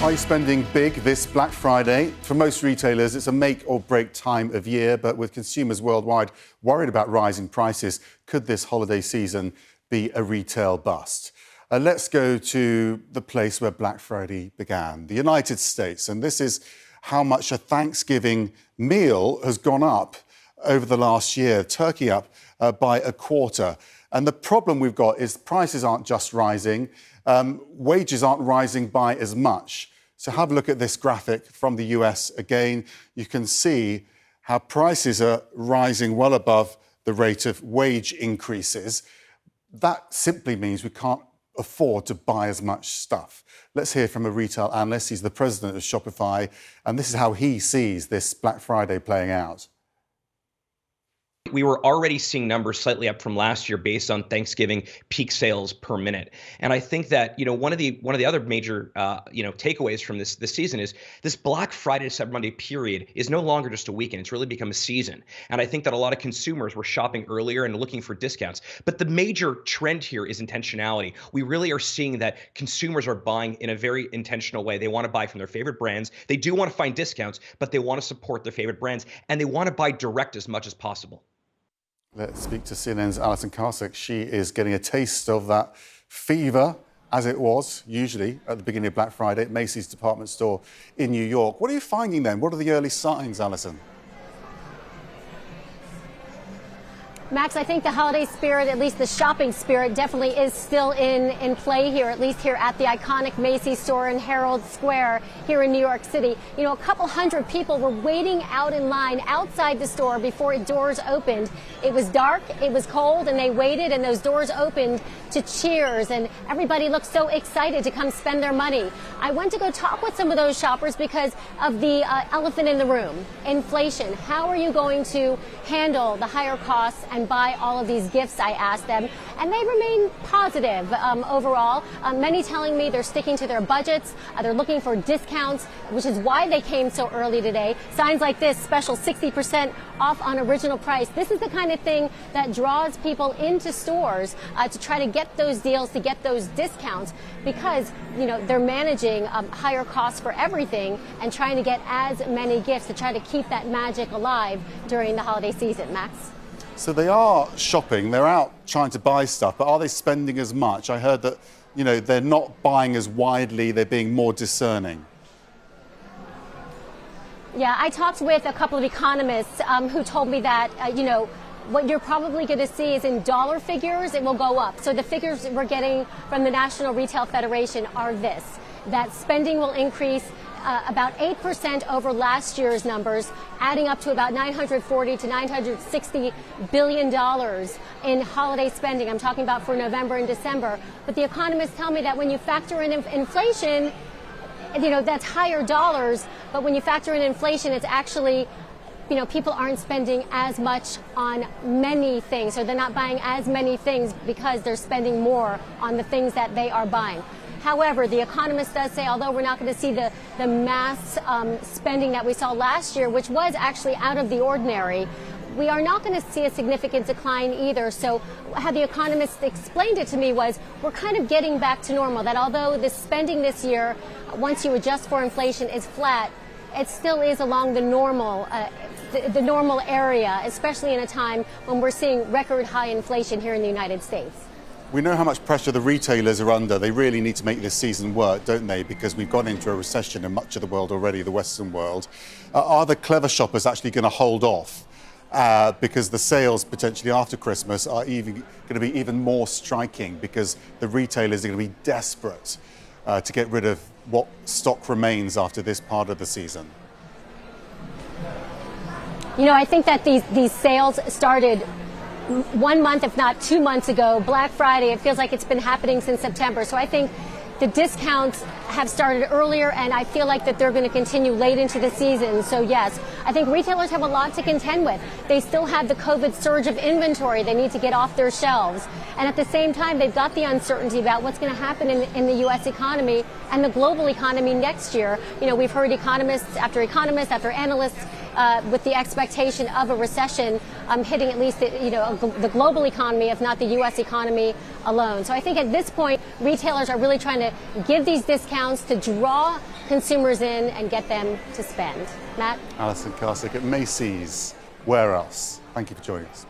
Are you spending big this Black Friday? For most retailers, it's a make or break time of year, but with consumers worldwide worried about rising prices, could this holiday season be a retail bust? Let's go to the place where Black Friday began, the United States. And this is how much a Thanksgiving meal has gone up over the last year. Turkey up by a quarter. And the problem we've got is prices aren't just rising, wages aren't rising by as much. So have a look at this graphic from the US again. You can see how prices are rising well above the rate of wage increases. That simply means we can't afford to buy as much stuff. Let's hear from a retail analyst. He's the president of Shopify, and this is how he sees this Black Friday playing out. We were already seeing numbers slightly up from last year based on Thanksgiving peak sales per minute. And I think that, one of the other major, takeaways from this season is this Black Friday to Cyber Monday period is no longer just a weekend. It's really become a season. And I think that a lot of consumers were shopping earlier and looking for discounts. But the major trend here is intentionality. We really are seeing that consumers are buying in a very intentional way. They want to buy from their favorite brands. They do want to find discounts, but they want to support their favorite brands, and they want to buy direct as much as possible. Let's speak to CNN's Alison Carsick. She is getting a taste of that fever, as it was usually at the beginning of Black Friday at Macy's department store in New York. What are you finding then? What are the early signs, Alison? Max, I think the holiday spirit, at least the shopping spirit, definitely is still in play here, at least here at the iconic Macy's store in Herald Square here in New York City. A couple hundred people were waiting out in line outside the store before doors opened. It was dark, it was cold, and they waited, and those doors opened to cheers, and everybody looked so excited to come spend their money. I went to go talk with some of those shoppers because of the elephant in the room, inflation. How are you going to handle the higher costs and buy all of these gifts, I asked them, and they remain positive overall. Many telling me they're sticking to their budgets, they're looking for discounts, which is why they came so early today. Signs like this, special 60% off on original price. This is the kind of thing that draws people into stores to try to get those deals, to get those discounts, because they're managing higher costs for everything and trying to get as many gifts to try to keep that magic alive during the holiday season. Max? So they are shopping, they're out trying to buy stuff, but are they spending as much? I heard that, they're not buying as widely, they're being more discerning. Yeah, I talked with a couple of economists who told me that, what you're probably going to see is in dollar figures, it will go up. So the figures we're getting from the National Retail Federation are this, that spending will increase about 8% over last year's numbers, adding up to about $940 to $960 billion in holiday spending. I'm talking about for November and December. But the economists tell me that when you factor in inflation, that's higher dollars. But when you factor in inflation, it's actually, people aren't spending as much on many things. So they're not buying as many things because they're spending more on the things that they are buying. However, the economist does say, although we're not going to see the mass spending that we saw last year, which was actually out of the ordinary, we are not going to see a significant decline either. So how the economist explained it to me was we're kind of getting back to normal, that although the spending this year, once you adjust for inflation, is flat, it still is along the normal area, especially in a time when we're seeing record high inflation here in the United States. We know how much pressure the retailers are under. They really need to make this season work, don't they? Because we've gone into a recession in much of the world already, the Western world. Are the clever shoppers actually going to hold off? Because the sales potentially after Christmas are going to be even more striking because the retailers are going to be desperate to get rid of what stock remains after this part of the season. I think that these sales started 1 month, if not 2 months ago. Black Friday, it feels like it's been happening since September. So I think the discounts have started earlier, and I feel like that they're going to continue late into the season. So yes, I think retailers have a lot to contend with. They still have the COVID surge of inventory they need to get off their shelves. And at the same time, they've got the uncertainty about what's going to happen in the U.S. economy and the global economy next year. We've heard economists after analysts with the expectation of a recession hitting at least the global economy, if not the U.S. economy alone. So I think at this point, retailers are really trying to give these discounts to draw consumers in and get them to spend. Matt? Alison Karsick at Macy's. Where else? Thank you for joining us.